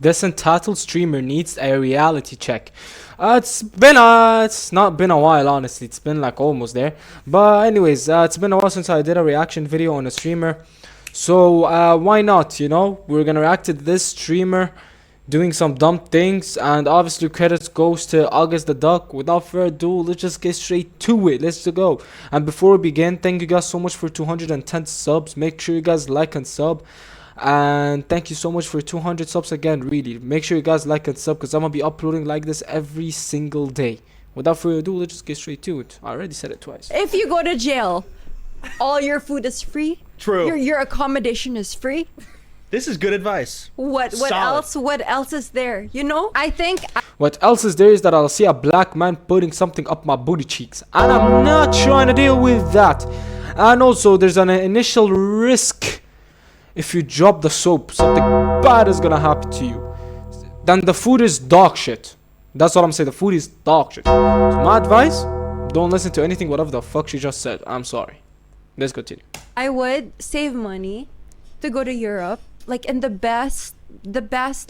This entitled streamer needs a reality check. It's not been a while, honestly. It's been like almost there. But anyways, it's been a while since I did a reaction video on a streamer. So why not, you know? We're gonna react to this streamer doing some dumb things, and obviously credits goes to AugustTHeDuck. Without further ado, let's just get straight to it. Let's go. And before we begin, thank you guys so much for 210 subs. Make sure you guys like and sub. And thank you so much for 200 subs again. Really, make sure you guys like and sub, because I'm gonna be uploading like this every single day. Without further ado, let's just get straight to it. I already said it twice. If you go to jail, all your food is free. True. Your accommodation is free. This is good advice. What else? What else is there? You know, I think. What else is there is that I'll see a black man putting something up my booty cheeks, and I'm not trying to deal with that. And also, there's an initial risk. If you drop the soap, something bad is gonna happen to you. Then the food is dog shit. That's what I'm saying. The food is dog shit. So my advice: don't listen to anything whatever the fuck she just said. I'm sorry. Let's continue. I would save money to go to Europe, like in the best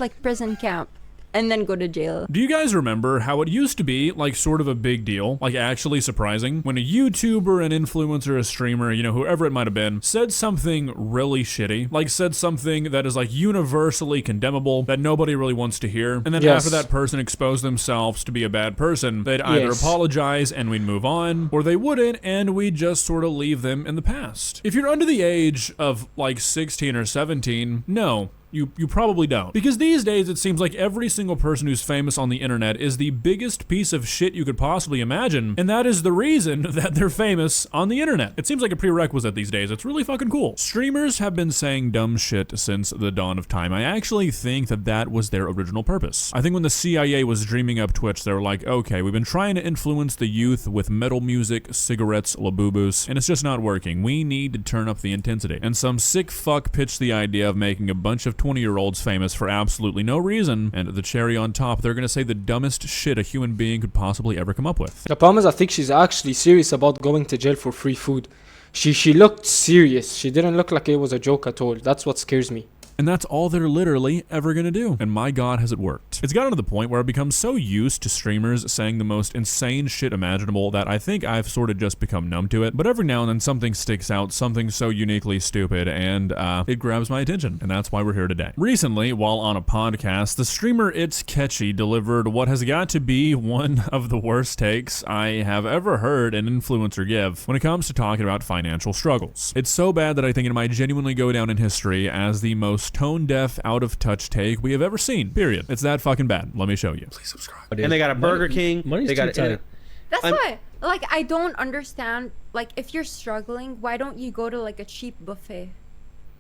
like prison camp, and then go to jail. Do you guys remember how it used to be like sort of a big deal, like actually surprising, when a YouTuber, an influencer, a streamer, you know, whoever it might have been, said something really shitty, like said something that is like universally condemnable that nobody really wants to hear, and then after that person exposed themselves to be a bad person, they'd either apologize and we'd move on, or they wouldn't and we'd just sort of leave them in the past. If you're under the age of like 16 or 17, no. You probably don't. Because these days it seems like every single person who's famous on the internet is the biggest piece of shit you could possibly imagine, and that is the reason that they're famous on the internet. It seems like a prerequisite these days. It's really fucking cool. Streamers have been saying dumb shit since the dawn of time. I actually think that that was their original purpose. I think when the CIA was dreaming up Twitch, they were like, okay, we've been trying to influence the youth with metal music, cigarettes, laboobos, and it's just not working. We need to turn up the intensity. And some sick fuck pitched the idea of making a bunch of 20-year-olds famous for absolutely no reason, and the cherry on top, they're gonna say the dumbest shit a human being could possibly ever come up with. The problem is, I think she's actually serious about going to jail for free food. She looked serious. She didn't look like it was a joke at all. That's what scares me. And that's all they're literally ever gonna do. And my god, has it worked. It's gotten to the point where I've become so used to streamers saying the most insane shit imaginable that I think I've sort of just become numb to it. But every now and then something sticks out, something so uniquely stupid, and it grabs my attention. And that's why we're here today. Recently, while on a podcast, the streamer It's Catchy delivered what has got to be one of the worst takes I have ever heard an influencer give when it comes to talking about financial struggles. It's so bad that I think it might genuinely go down in history as the most tone-deaf, out-of-touch take we have ever seen, period. It's that fucking bad. Let me show you. Please subscribe. And they got a Burger King. Money's they got too tight. That's why, like, I don't understand. Like, if you're struggling, why don't you go to like a cheap buffet,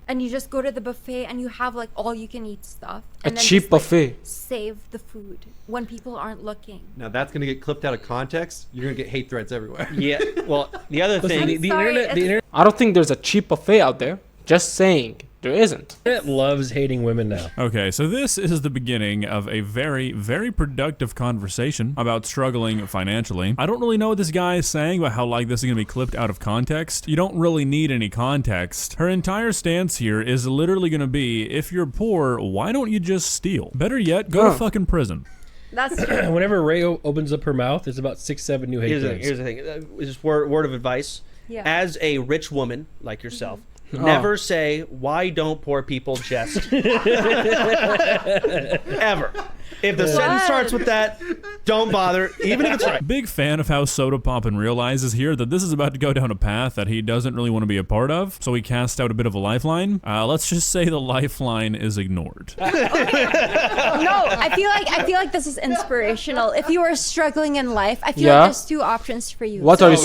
and you just go to the buffet and you have like all you can eat stuff. And A cheap buffet. Save the food when people aren't looking. Now that's gonna get clipped out of context. You're gonna get hate threats everywhere. Yeah. Well, the other thing, I'm sorry, the internet I don't think there's a cheap buffet out there. Just saying. There isn't. loves hating women now. Okay, so this is the beginning of a very, very productive conversation about struggling financially. I don't really know what this guy is saying about how like this is gonna be clipped out of context. You don't really need any context. Her entire stance here is literally gonna be, if you're poor, why don't you just steal? Better yet, go to fucking prison. That's true. Whenever Ray opens up her mouth, there's about 6-7 new hate crimes. here's the thing. Just word of advice. Yeah. As a rich woman like yourself, never say, why don't poor people just ever. If the sentence starts with that, don't bother, even if it's right. Big fan of how Soda Poppin' realizes here that this is about to go down a path that he doesn't really want to be a part of, so he casts out a bit of a lifeline. Let's just say the lifeline is ignored. No, I feel like this is inspirational. If you are struggling in life, I feel like there's two options for you. What is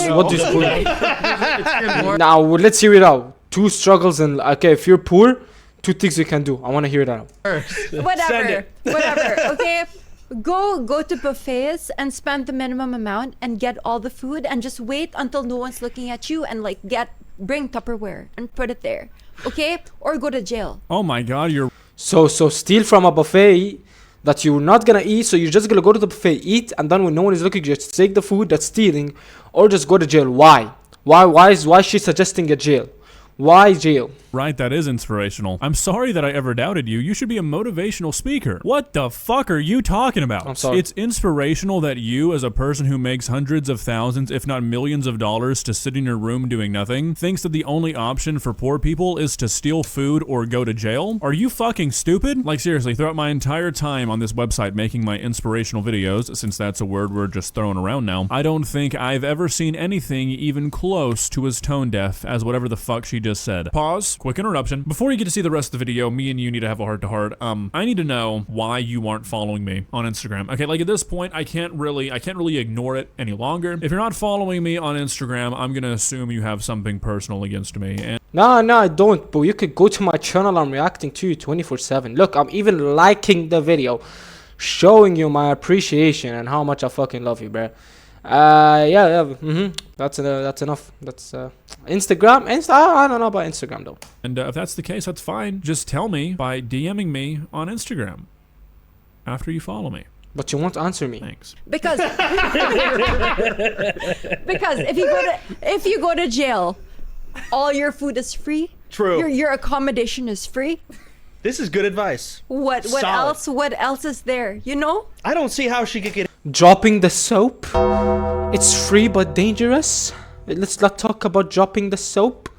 now? Let's hear it out. Two struggles, and okay, if you're poor, two things you can do. I want to hear that out. Whatever. Okay, go to buffets and spend the minimum amount and get all the food, and just wait until no one's looking at you, and like bring Tupperware and put it there. Okay, or go to jail. Oh my god, you're So steal from a buffet that you're not gonna eat, so you're just gonna go to the buffet, eat, and then when no one is looking, just take the food that's stealing, or just go to jail. Why is she suggesting a jail? Why jail? Right, that is inspirational. I'm sorry that I ever doubted you. You should be a motivational speaker. What the fuck are you talking about? I'm sorry. It's inspirational that you, as a person who makes hundreds of thousands, if not millions of dollars to sit in your room doing nothing, thinks that the only option for poor people is to steal food or go to jail? Are you fucking stupid? Like seriously, throughout my entire time on this website making my inspirational videos, since that's a word we're just throwing around now, I don't think I've ever seen anything even close to as tone deaf as whatever the fuck she just said. Pause. Quick interruption. Before you get to see the rest of the video, me and you need to have a heart-to-heart. I need to know why you aren't following me on Instagram. Okay, like at this point, I can't really ignore it any longer. If you're not following me on Instagram, I'm gonna assume you have something personal against me. And No, I don't, but you could go to my channel. I'm reacting to you 24/7. Look, I'm even liking the video, showing you my appreciation and how much I fucking love you, bro. That's enough. That's Instagram. I don't know about Instagram though. And if that's the case, that's fine. Just tell me by DMing me on Instagram after you follow me. But you won't answer me. Thanks. Because because if you go to jail, all your food is free. True. Your accommodation is free. This is good advice. What Solid. else? What else is there? You know? I don't see how she could get. Dropping the soap. It's free but dangerous. Let's not talk about dropping the soap.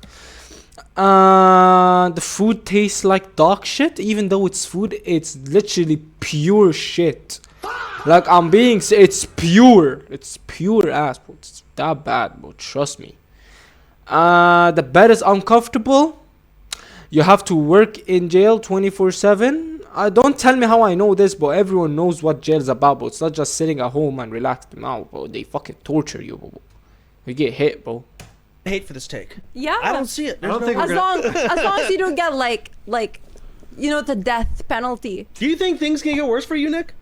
The food tastes like dog shit. Even though it's food, it's literally pure shit. Like it's pure. It's pure ass, bro. It's that bad, bro. Trust me. The bed is uncomfortable. You have to work in jail 24/7. Don't tell me how I know this, but everyone knows what jail is about, bro. It's not just sitting at home and relaxed. No, bro. They fucking torture you, bro. You get hit, bro. Hate for this take. Yeah. I don't see it. I don't think As we're gonna. long as you don't get like you know, the death penalty. Do you think things can get worse for you, Nick?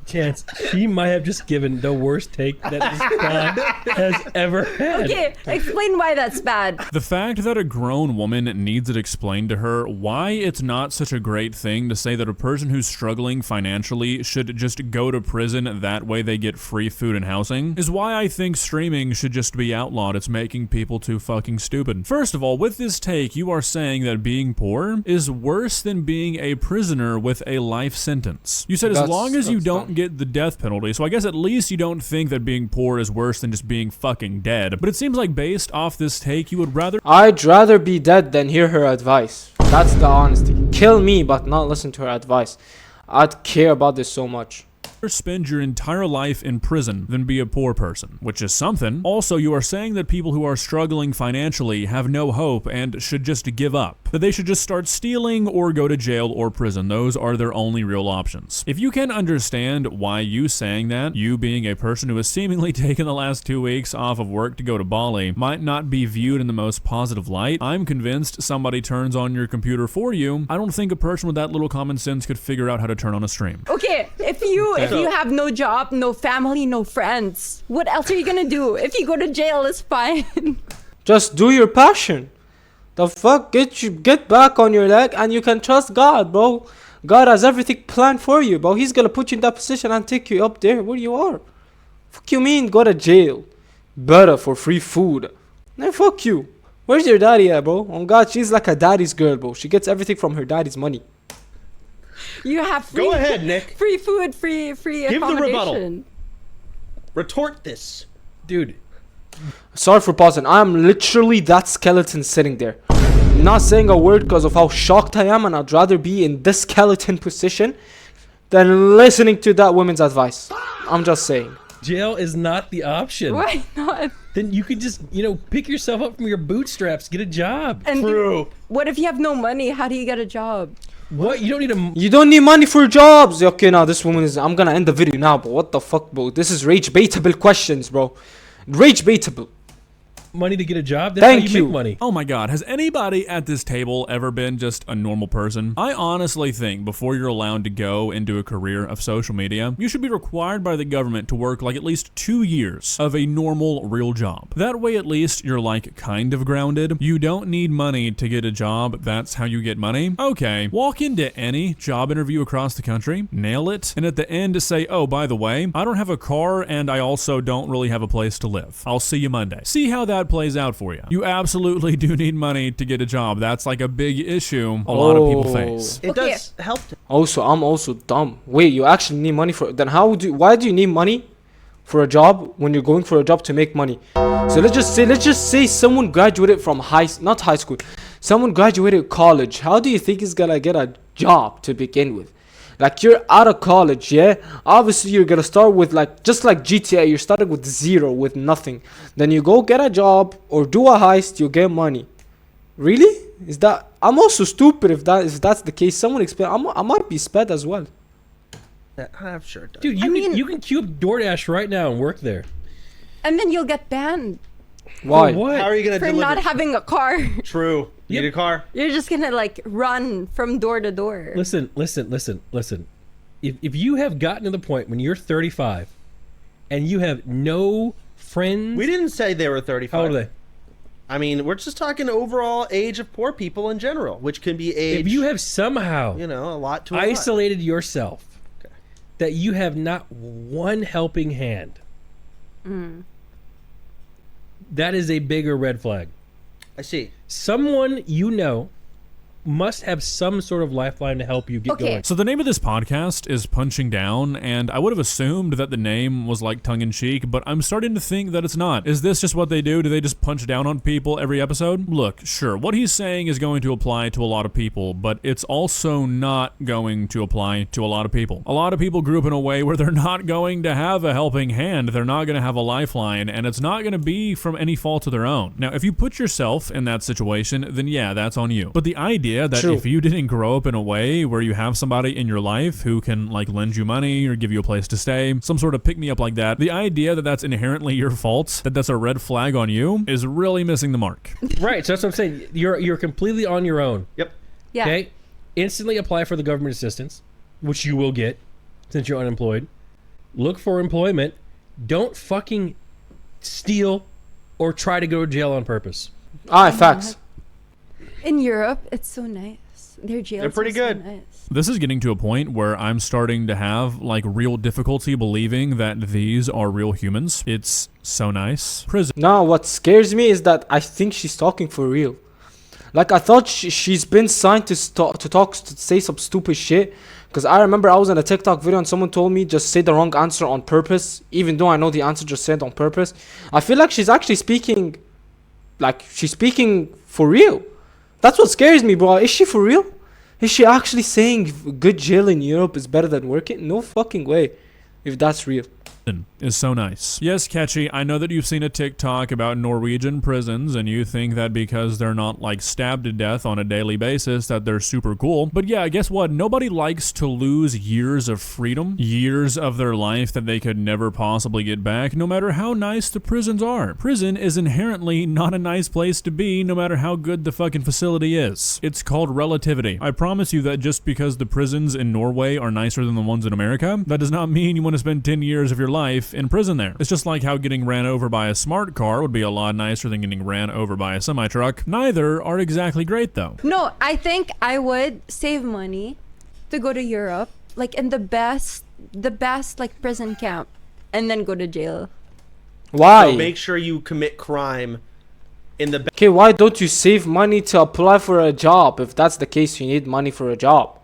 Chance, she might have just given the worst take that this guy has ever had. Okay, explain why that's bad. The fact that a grown woman needs it explained to her why it's not such a great thing to say that a person who's struggling financially should just go to prison, that way they get free food and housing, is why I think streaming should just be outlawed. It's making people too fucking stupid. First of all, with this take, you are saying that being poor is worse than being a prisoner with a life sentence. You said as long as you don't get the death penalty, so I guess at least you don't think that being poor is worse than just being fucking dead. But it seems like based off this take, you would rather I'd rather be dead than hear her advice. That's the honesty. Kill me, but not listen to her advice. I'd care about this so much. spend your entire life in prison than be a poor person, which is something. Also, you are saying that people who are struggling financially have no hope and should just give up, that they should just start stealing or go to jail or prison. Those are their only real options. If you can understand why you saying that, you being a person who has seemingly taken the last 2 weeks off of work to go to Bali, might not be viewed in the most positive light, I'm convinced somebody turns on your computer for you. I don't think a person with that little common sense could figure out how to turn on a stream. Okay, if you have no job, no family, no friends, what else are you gonna do? If you go to jail, it's fine. Just do your passion. The fuck, get back on your leg and you can trust God, bro. God has everything planned for you, bro. He's gonna put you in that position and take you up there where you are. Fuck you mean go to jail? Better for free food. Then fuck you. Where's your daddy at, bro? On God, she's like a daddy's girl, bro. She gets everything from her daddy's money. You have free, Go ahead, Nick. free food, free Give the rebuttal. accommodation. Retort this. Dude, Sorry for pausing. I am literally that skeleton sitting there. I'm not saying a word because of how shocked I am, and I'd rather be in this skeleton position than listening to that woman's advice. I'm just saying. jail is not the option. Why not? Then you could just, pick yourself up from your bootstraps, get a job. And True. what if you have no money? How do you get a job? What? You don't need a... You don't need money for jobs. Okay, now this woman is... I'm gonna end the video now, but what the fuck, bro? This is rage-baitable questions, bro. Rage-baitable. money to get a job? That's Thank how you you. make money. Oh my god, has anybody at this table ever been just a normal person? I honestly think before you're allowed to go into a career of social media, you should be required by the government to work like at least 2 years of a normal, real job. That way at least you're like kind of grounded. You don't need money to get a job, that's how you get money. Okay, walk into any job interview across the country, nail it, and at the end say, oh, by the way, I don't have a car and I also don't really have a place to live. I'll see you Monday. See how that that plays out for you. You absolutely do need money to get a job. That's like a big issue a lot of people face. It Okay. does help. Also, I'm also dumb. Wait, you actually need money for? Then why do you need money for a job when you're going for a job to make money? So let's just say someone graduated from not high school. Someone graduated college. How do you think he's gonna get a job to begin with? Like, you're out of college, yeah? Obviously, you're gonna start with, like, just like GTA, you're starting with zero, with nothing. Then you go get a job or do a heist, you get money. Really? Is that? I'm also stupid if that's the case. Someone explain. I might be sped as well. I'm sure it does. Dude, you can queue up DoorDash right now and work there. And then you'll get banned Why? For what? How are you going to for deliver? not having a car. True. You need a car? You're just gonna like run from door to door. Listen. If you have gotten to the point when you're 35 and you have no friends, We didn't say they were 35. how old are they? I mean, we're just talking overall age of poor people in general, which can be age. If you have somehow a lot to a lot. isolated yourself, that you have not one helping hand, that is a bigger red flag. I see. Someone you know must have some sort of lifeline to help you get Okay. going. So the name of this podcast is Punching Down, and I would have assumed that the name was like tongue-in-cheek, but I'm starting to think that it's not. Is this just what they do? Do they just punch down on people every episode? Look, sure, what he's saying is going to apply to a lot of people, but it's also not going to apply to a lot of people. A lot of people grew up in a way where they're not going to have a helping hand, they're not going to have a lifeline, and it's not going to be from any fault of their own. Now, if you put yourself in that situation, then yeah, that's on you. But the idea that True. if you didn't grow up in a way where you have somebody in your life who can like lend you money or give you a place to stay, some sort of pick me up like that, the idea that that's inherently your fault, that that's a red flag on you, is really missing the mark. Right, so that's what I'm saying. You're completely on your own. Yep. Yeah. Okay? Instantly apply for the government assistance, which you will get since you're unemployed. Look for employment. Don't fucking steal or try to go to jail on purpose. Facts. In Europe, it's so nice. Their jails They're pretty are so good. nice. This is getting to a point where I'm starting to have like real difficulty believing that these are real humans. It's so nice. Prison. No, what scares me is that I think she's talking for real. Like, I thought she's been signed to say some stupid shit. Because I remember I was in a TikTok video and someone told me just say the wrong answer on purpose, even though I know the answer, just said on purpose. I feel like she's actually speaking, like she's speaking for real. That's what scares me, bro. Is she for real? Is she actually saying good jail in Europe is better than working? No fucking way, if that's real. Is so nice. Yes, Catchy, I know that you've seen a TikTok about Norwegian prisons and you think that because they're not like stabbed to death on a daily basis that they're super cool. But yeah, guess what? Nobody likes to lose years of freedom, years of their life that they could never possibly get back, no matter how nice the prisons are. Prison is inherently not a nice place to be, no matter how good the fucking facility is. It's called relativity. I promise you that just because the prisons in Norway are nicer than the ones in America, that does not mean you want to spend 10 years of your life in prison there. It's just like how getting ran over by a smart car would be a lot nicer than getting ran over by a semi-truck. Neither are exactly great though. No, I think I would save money to go to Europe, like in the best like prison camp, and then go to jail. Why? So make sure you commit crime in the Okay, why don't you save money to apply for a job? If that's the case, you need money for a job.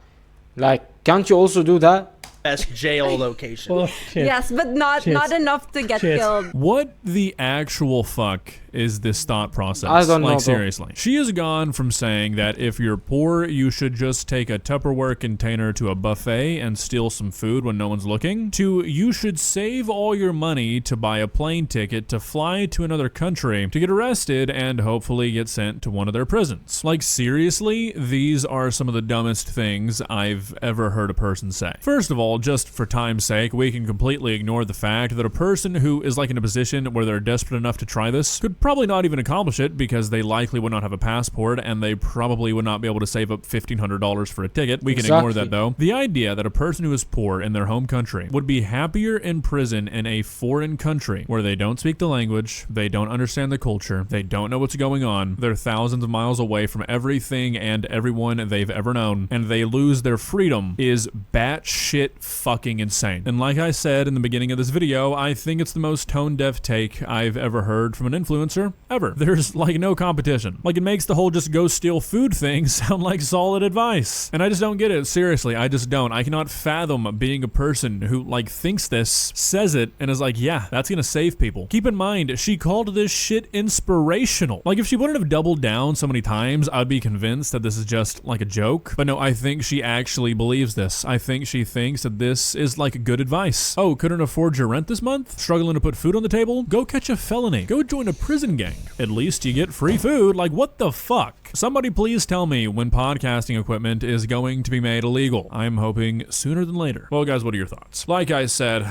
Like, can't you also do that? best jail location. Well, Yes, but not enough to get Chance. killed. What the actual fuck is this thought process? I don't know, Like, bro. seriously. She has gone from saying that if you're poor, you should just take a Tupperware container to a buffet and steal some food when no one's looking, to you should save all your money to buy a plane ticket to fly to another country to get arrested and hopefully get sent to one of their prisons. Like, seriously, these are some of the dumbest things I've ever heard a person say. First of all, just for time's sake, we can completely ignore the fact that a person who is like in a position where they're desperate enough to try this could probably not even accomplish it because they likely would not have a passport and they probably would not be able to save up $1,500 for a ticket. We can ignore that though. The idea that a person who is poor in their home country would be happier in prison in a foreign country where they don't speak the language, they don't understand the culture, they don't know what's going on, they're thousands of miles away from everything and everyone they've ever known, and they lose their freedom is batshit fucking insane. And like I said in the beginning of this video, I think it's the most tone-deaf take I've ever heard from an influencer ever. There's like no competition. Like, it makes the whole just go steal food thing sound like solid advice. And I just don't get it. Seriously, I just don't. I cannot fathom being a person who like thinks this, says it, and is like, yeah, that's gonna save people. Keep in mind, she called this shit inspirational. Like, if she wouldn't have doubled down so many times, I'd be convinced that this is just like a joke. But no, I think she actually believes this. I think she thinks that this is like good advice. Oh, couldn't afford your rent this month? Struggling to put food on the table? Go catch a felony. Go join a prison gang. At least you get free food. Like, what the fuck? Somebody please tell me when podcasting equipment is going to be made illegal. I'm hoping sooner than later. Well, guys, what are your thoughts? Like I said,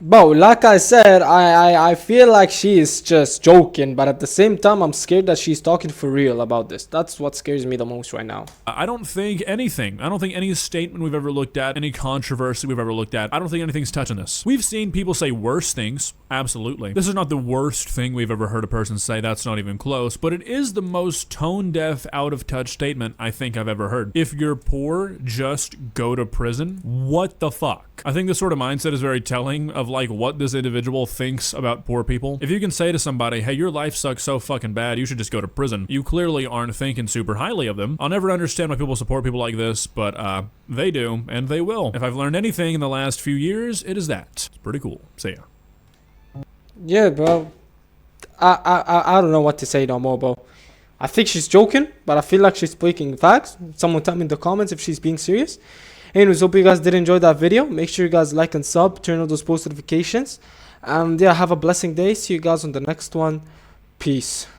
Bro, like I said, I feel like she is just joking, but at the same time, I'm scared that she's talking for real about this. That's what scares me the most right now. I don't think anything. I don't think any statement we've ever looked at, any controversy we've ever looked at, I don't think anything's touching this. We've seen people say worse things. Absolutely. This is not the worst thing we've ever heard a person say. That's not even close. But it is the most tone-deaf, out-of-touch statement I think I've ever heard. If you're poor, just go to prison. What the fuck? I think this sort of mindset is very telling of like what this individual thinks about poor people. If you can say to somebody, hey, your life sucks so fucking bad, you should just go to prison, you clearly aren't thinking super highly of them. I'll never understand why people support people like this, but they do, and they will. If I've learned anything in the last few years, it is that. It's pretty cool. See ya. Yeah, bro. I don't know what to say no more, bro. I think she's joking, but I feel like she's speaking facts. Someone tell me in the comments if she's being serious. Anyways, hope you guys did enjoy that video. Make sure you guys like and sub, turn on those post notifications. And yeah, have a blessing day. See you guys on the next one. Peace.